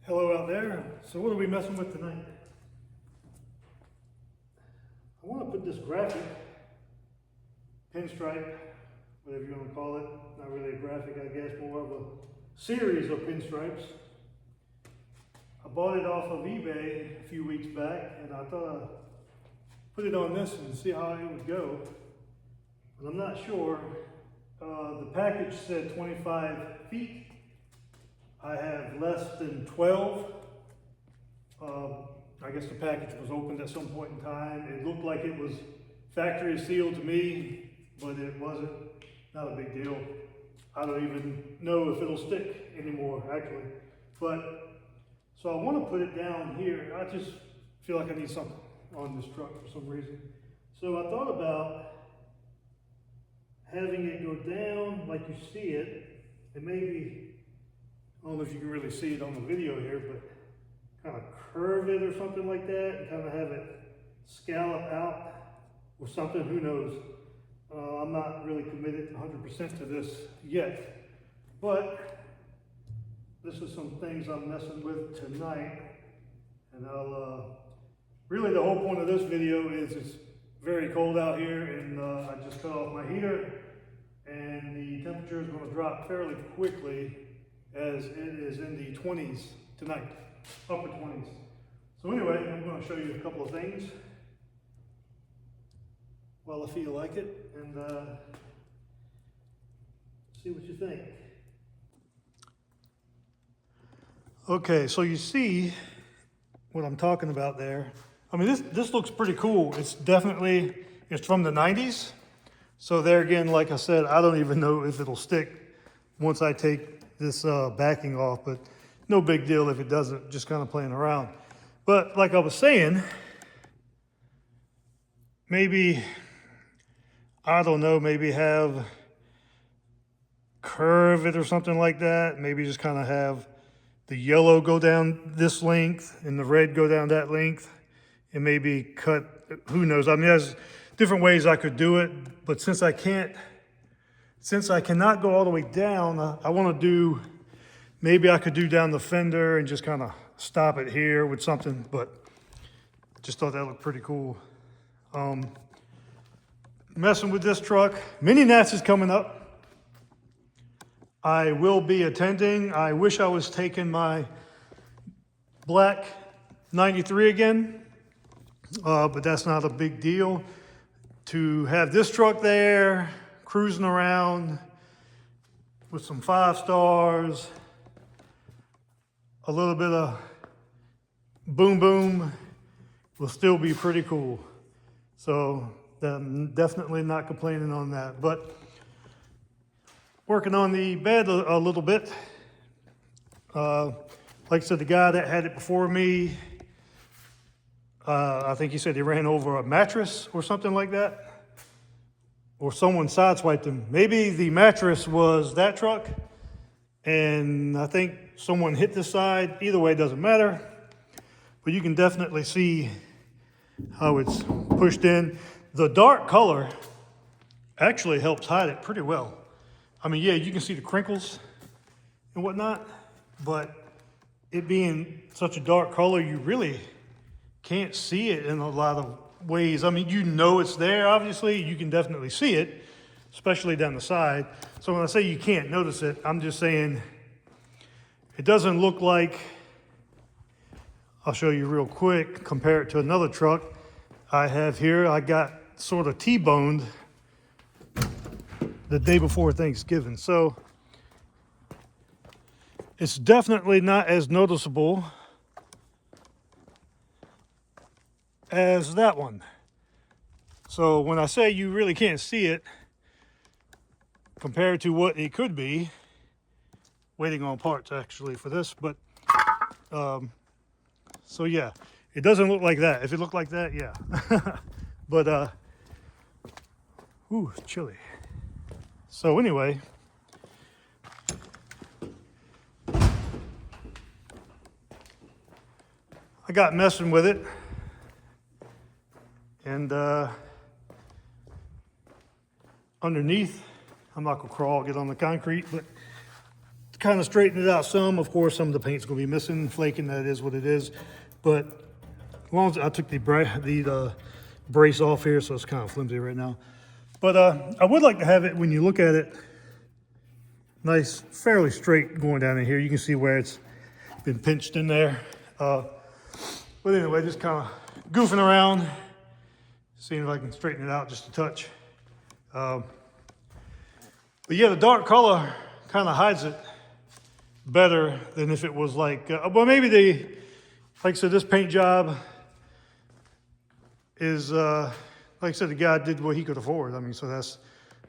Hello out there. So what are we messing with tonight? I want to put this graphic, pinstripe, whatever you want to call it, not really a graphic, I guess, more of a series of pinstripes. I bought it off of eBay a few weeks back, and I thought I'd put it on this and see how it would go. But I'm not sure. The package said 25 feet. I have less than 12. I guess the package was opened at some point in time. It looked like it was factory sealed to me, but it wasn't. Not a big deal. I don't even know if it'll stick anymore, actually. But, so I want to put it down here. I just feel like I need something on this truck for some reason. So I thought about having it go down like you see it, and maybe, I don't know if you can really see it on the video here, but kind of curve it or something like that, and kind of have it scallop out or something, who knows. I'm not really committed 100% to this yet, but this is some things I'm messing with tonight, and really the whole point of this video is it's very cold out here, and I just cut off my heater, and the temperature is going to drop fairly quickly as it is in the 20s tonight, upper 20s. So anyway, I'm going to show you a couple of things while I feel like it, and see what you think. Okay, so you see what I'm talking about there. I mean, this looks pretty cool. It's from the 90s. So there again, like I said, I don't even know if it'll stick once I take this backing off, but no big deal if it doesn't, just kind of playing around. But like I was saying, maybe, I don't know, maybe curve it or something like that. Maybe just kind of have the yellow go down this length and the red go down that length, and maybe cut, who knows? I mean, there's different ways I could do it, but since I cannot go all the way down, I want to do, maybe I could do down the fender and just kind of stop it here with something, but just thought that looked pretty cool. Messing with this truck. Mini Nats is coming up. I will be attending. I wish I was taking my black 93 again, but that's not a big deal. To have this truck there, cruising around with some 5 stars, a little bit of boom boom, will still be pretty cool. So I'm definitely not complaining on that. But working on the bed a little bit. Like I said, the guy that had it before me, I think he said he ran over a mattress or something like that, or someone sideswiped him. Maybe the mattress was that truck, and I think someone hit the side. Either way, it doesn't matter, but you can definitely see how it's pushed in. The dark color actually helps hide it pretty well. I mean, yeah, you can see the crinkles and whatnot, but it being such a dark color, you really can't see it in a lot of ways. I mean, you know it's there, obviously. You can definitely see it, especially down the side. So when I say you can't notice it, I'm just saying it doesn't look like, I'll show you real quick, compare it to another truck I have here. I got sort of T-boned the day before Thanksgiving. So it's definitely not as noticeable as that one. So when I say you really can't see it compared to what it could be, waiting on parts actually for this, but so yeah, it doesn't look like that. If it looked like that, yeah. But ooh, it's chilly. So anyway, I got messing with it, and underneath, I'm not gonna crawl, get on the concrete, but kind of straighten it out some. Of course, some of the paint's gonna be missing, flaking, that is what it is. But as long as I took the brace off here, so it's kind of flimsy right now. But I would like to have it, when you look at it, nice, fairly straight going down in here. You can see where it's been pinched in there. But anyway, just kind of goofing around, seeing if I can straighten it out just a touch. But yeah, the dark color kind of hides it better than if it was like, well, maybe like I said, this paint job is, like I said, the guy did what he could afford. I mean, so that's,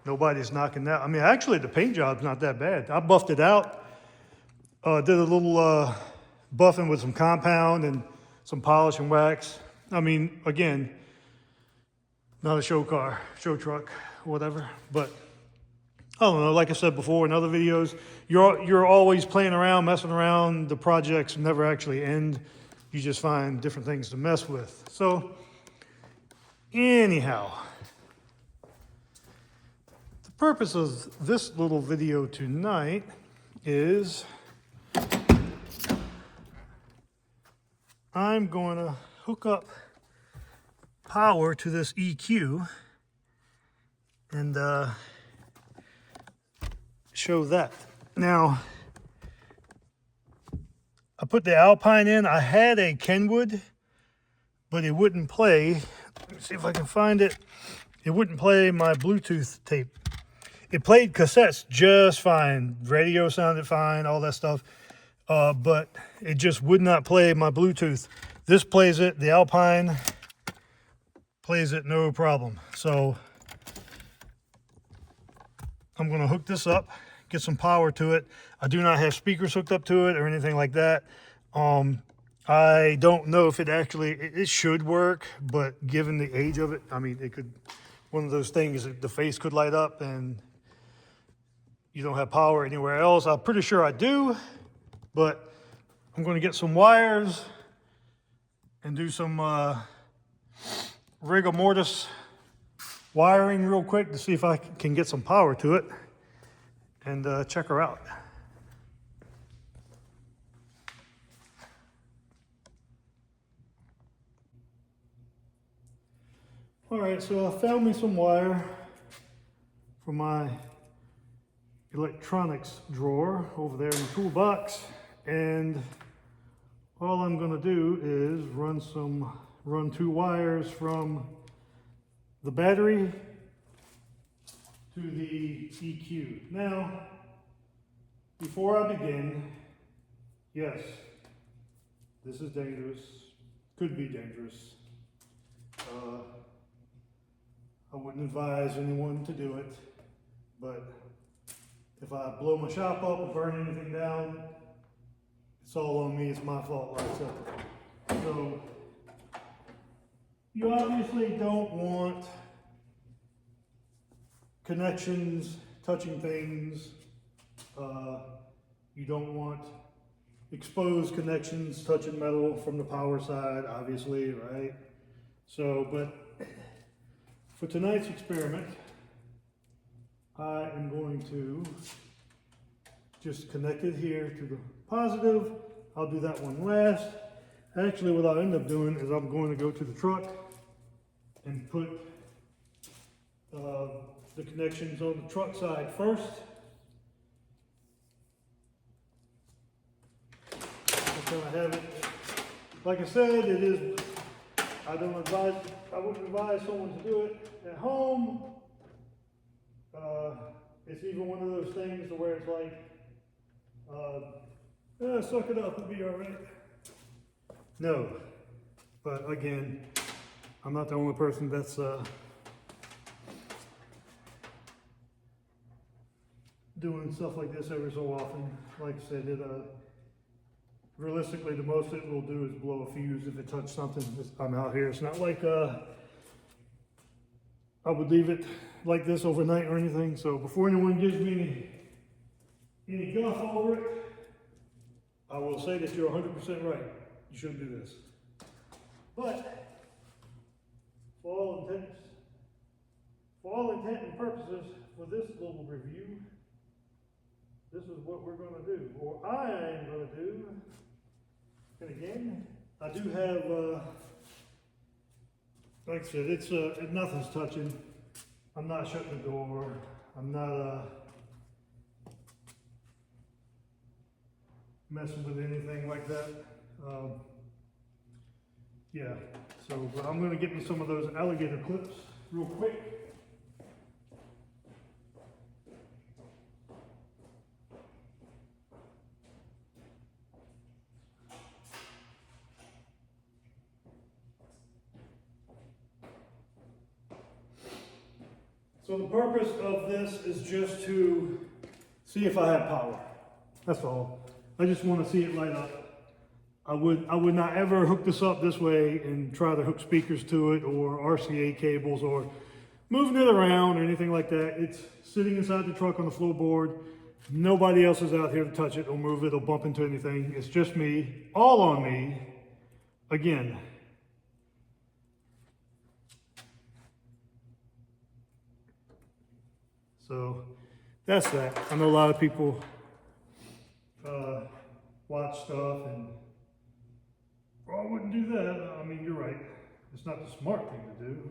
nobody's knocking that. I mean, actually, the paint job's not that bad. I buffed it out, did a little buffing with some compound and some polish and wax. I mean, again, not a show car, show truck, whatever. But I don't know, like I said before in other videos, you're always playing around, messing around. The projects never actually end. You just find different things to mess with. So anyhow, the purpose of this little video tonight is I'm going to hook up power to this EQ and show that. Now, I put the Alpine in. I had a Kenwood, but it wouldn't play. Let me see if I can find it. It wouldn't play my Bluetooth tape. It played cassettes just fine. Radio sounded fine, all that stuff. But it just would not play my Bluetooth. This plays it. The Alpine plays it no problem. So I'm going to hook this up, get some power to it. I do not have speakers hooked up to it or anything like that. I don't know if it should work, but given the age of it, I mean, it could, one of those things that the face could light up and you don't have power anywhere else. I'm pretty sure I do, but I'm going to get some wires and do some rigor mortis wiring real quick to see if I can get some power to it and check her out. All right, so I found me some wire for my electronics drawer over there in the toolbox, and all I'm going to do is run 2 wires from the battery to the EQ. Now, before I begin, yes, this is dangerous, could be dangerous. I wouldn't advise anyone to do it, but if I blow my shop up or burn anything down, it's all on me, it's my fault, like so. So, you obviously don't want connections touching things. You don't want exposed connections touching metal from the power side, obviously, right? So, but for tonight's experiment, I am going to just connect it here to the positive. I'll do that one last. Actually, what I'll end up doing is I'm going to go to the truck and put the connections on the truck side first. That's how I have it. Like I said, it is, I wouldn't advise someone to do it at home. It's even one of those things where it's like, suck it up, it'll be all right. No, but again, I'm not the only person that's doing stuff like this every so often. Like I said, realistically, the most it will do is blow a fuse if it touched something. I'm out here. It's not like I would leave it like this overnight or anything. So before anyone gives me any guff over it, I will say that you're 100% right. You shouldn't do this. But for all intent and purposes, for this little review, this is what we're going to do, or I am going to do. And again, I do have, like I said, nothing's touching. I'm not shutting the door. I'm not messing with anything like that. Yeah, so but I'm going to get me some of those alligator clips real quick. So the purpose of this is just to see if I have power. That's all. I just want to see it light up. I would not ever hook this up this way and try to hook speakers to it or RCA cables or moving it around or anything like that. It's sitting inside the truck on the floorboard. Nobody else is out here to touch it or move it or bump into anything. It's just me, all on me. Again. So that's that. I know a lot of people watch stuff and, well, I wouldn't do that. I mean, you're right. It's not the smart thing to do,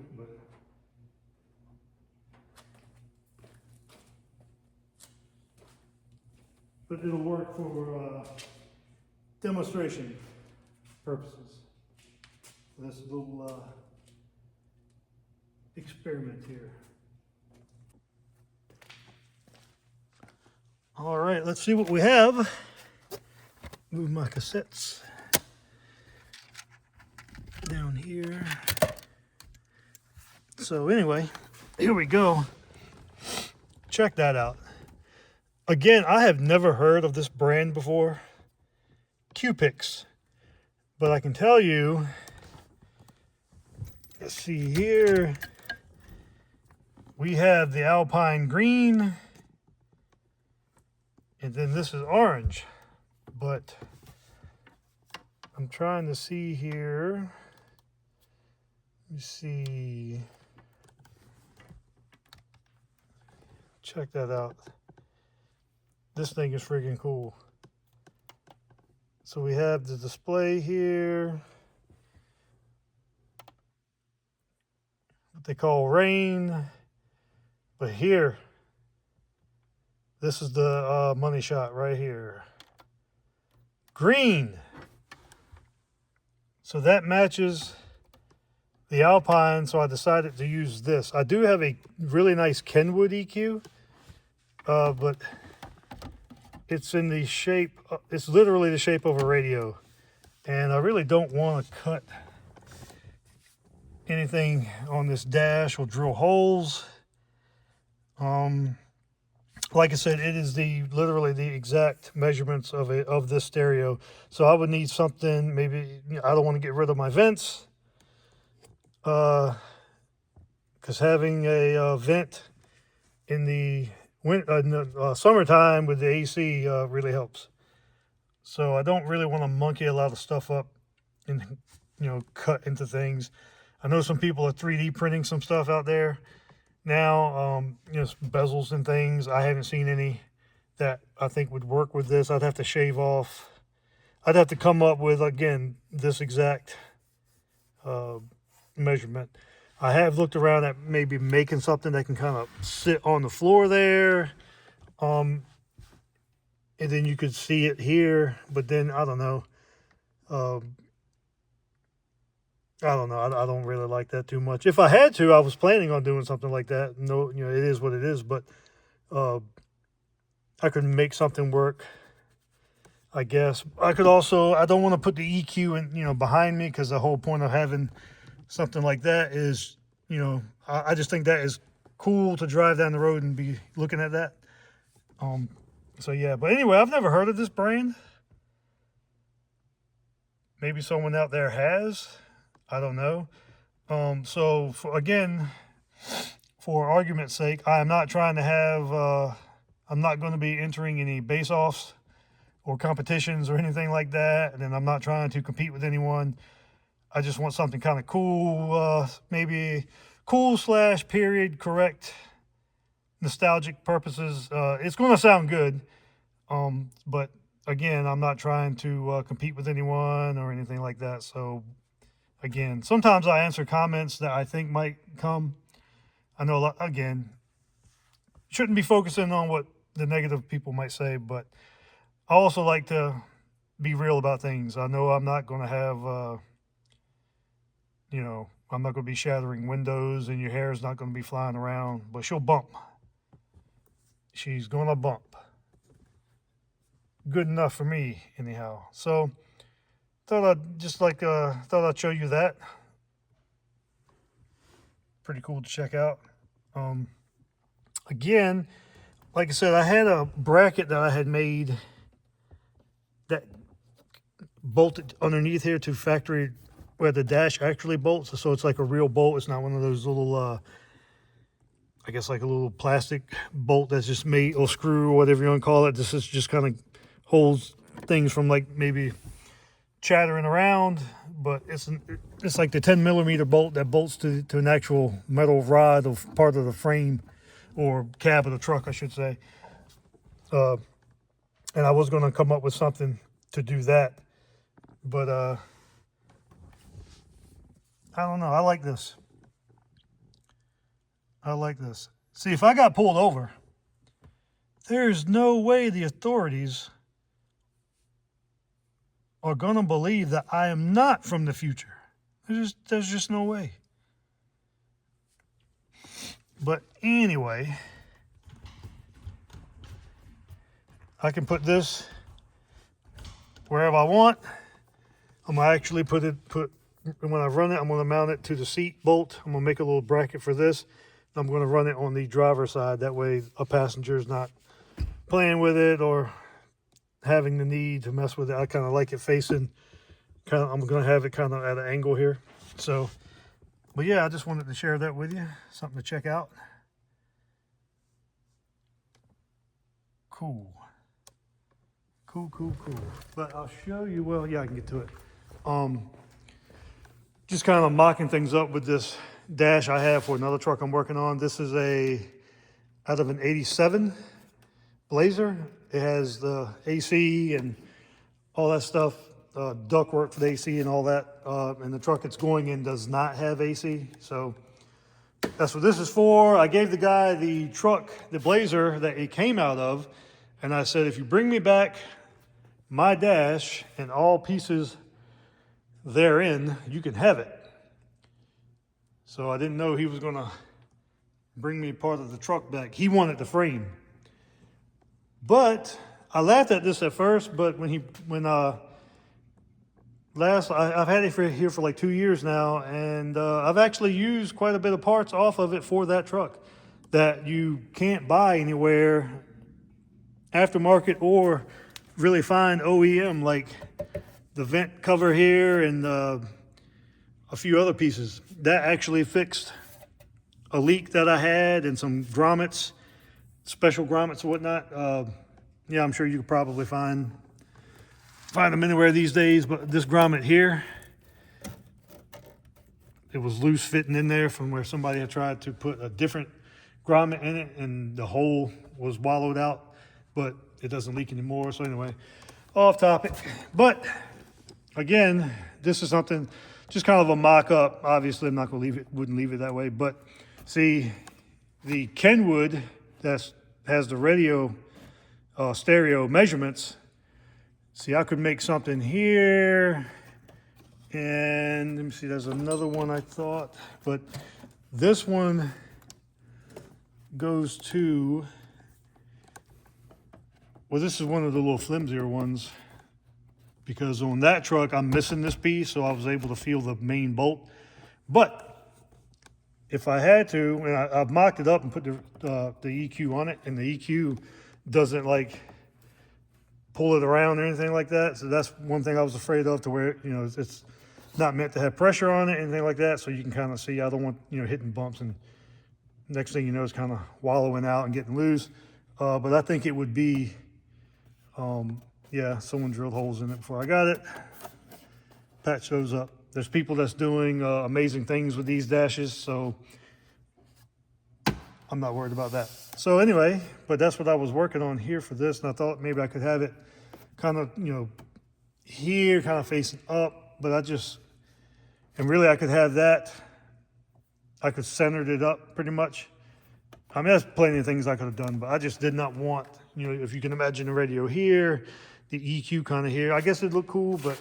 but it'll work for demonstration purposes. This little experiment here. All right, let's see what we have. Move my cassettes down here. So anyway, here we go. Check that out. Again, I have never heard of this brand before, Qupix. But I can tell you, let's see here, we have the Alpine green, and then this is orange. But I'm trying to see here. Let me see. Check that out. This thing is freaking cool. So we have the display here. What they call rain. But here, this is the money shot right here. Green. So that matches the Alpine, so I decided to use this. I do have a really nice Kenwood EQ, but it's in the shape, it's literally the shape of a radio. And I really don't want to cut anything on this dash or drill holes. Like I said, it is literally the exact measurements of this stereo. So I would need something, maybe, I don't want to get rid of my vents. Because having a vent in the summertime with the AC really helps. So I don't really want to monkey a lot of stuff up and, cut into things. I know some people are 3D printing some stuff out there now, bezels and things. I haven't seen any that I think would work with this. I'd have to shave off. I'd have to come up with, again, this exact measurement. I have looked around at maybe making something that can kind of sit on the floor there. And then you could see it here, but then I don't know. I don't really like that too much. If I had to, I was planning on doing something like that. No, it is what it is, but I could make something work, I guess. I could also, I don't want to put the EQ in, behind me, because the whole point of having something like that is, I just think that is cool to drive down the road and be looking at that. So yeah, but anyway, I've never heard of this brand. Maybe someone out there has. I don't know. So again, for argument's sake, I am not trying to have, I'm not going to be entering any base-offs or competitions or anything like that. And then I'm not trying to compete with anyone. I just want something kind of cool, maybe cool / period correct, nostalgic purposes. It's going to sound good. But again, I'm not trying to compete with anyone or anything like that. So again, sometimes I answer comments that I think might come. I know, again, shouldn't be focusing on what the negative people might say, but I also like to be real about things. I know I'm not going to have, I'm not going to be shattering windows and your hair is not going to be flying around, but she'll bump. She's going to bump. Good enough for me, anyhow. So thought I'd show you that. Pretty cool to check out. Again, like I said, I had a bracket that I had made that bolted underneath here to factory where the dash actually bolts. So it's like a real bolt. It's not one of those little, I guess like a little plastic bolt that's just made, or screw, or whatever you want to call it. This is just kind of holds things from like maybe chattering around, but it's like the 10 millimeter bolt that bolts to an actual metal rod of part of the frame or cab of the truck, I should say. And I was going to come up with something to do that, but I don't know. I like this. See, if I got pulled over, there's no way the authorities are gonna believe that I am not from the future. There's just no way. But anyway, I can put this wherever I want. I'm gonna actually when I run it, I'm gonna mount it to the seat bolt. I'm gonna make a little bracket for this. I'm gonna run it on the driver's side. That way a passenger's not playing with it or having the need to mess with it. I kind of like it facing, I'm going to have it kind of at an angle here. So, but yeah, I just wanted to share that with you. Something to check out. Cool. But I'll show you, well, yeah, I can get to it. Just kind of mocking things up with this dash I have for another truck I'm working on. This is out of an 87 Blazer. It has the AC and all that stuff, ductwork for the AC and all that. And the truck it's going in does not have AC. So that's what this is for. I gave the guy the truck, the Blazer that it came out of. And I said, if you bring me back my dash and all pieces therein, you can have it. So I didn't know he was going to bring me part of the truck back. He wanted the frame. But I laughed at this at first, but I've had it here for like 2 years now, and I've actually used quite a bit of parts off of it for that truck that you can't buy anywhere aftermarket or really find OEM, like the vent cover here and a few other pieces. That actually fixed a leak that I had and some grommets, special grommets and whatnot. Yeah, I'm sure you could probably find them anywhere these days, but this grommet here, it was loose fitting in there from where somebody had tried to put a different grommet in it and the hole was wallowed out, but it doesn't leak anymore. So anyway, off topic. But again, this is something, just kind of a mock-up. Obviously, I'm not going to wouldn't leave it that way, but see, the Kenwood that has the radio stereo measurements. See, I could make something here, and let me see, there's another one I thought, but this one goes to, well, this is one of the little flimsier ones, because on that truck, I'm missing this piece, so I was able to feel the main bolt. But if I had to, and I've mocked it up and put the EQ on it, and the EQ doesn't like pull it around or anything like that. So that's one thing I was afraid of, to where, it's not meant to have pressure on it, anything like that. So you can kind of see, I don't want, hitting bumps and next thing you know, it's kind of wallowing out and getting loose. But I think it would be, yeah, someone drilled holes in it before I got it. Patch those up. There's people that's doing amazing things with these dashes. So I'm not worried about that. So anyway, but that's what I was working on here for this, and I thought maybe I could have it kind of, you know, here, kind of facing up, but and really I could have that, I could center it up pretty much. I mean, there's plenty of things I could have done, but I just did not want, you know, if you can imagine the radio here, the EQ kind of here. I guess it'd look cool, but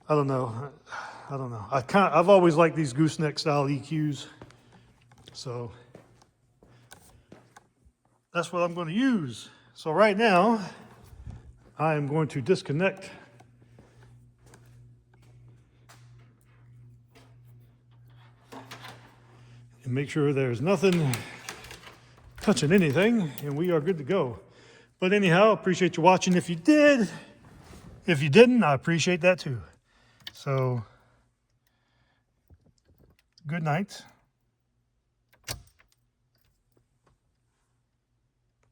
I don't know. I don't know. I've always liked these gooseneck style EQs, so that's what I'm going to use. So right now, I am going to disconnect and make sure there's nothing touching anything, and we are good to go. But anyhow, appreciate you watching if you did. If you didn't, I appreciate that too. So, good night.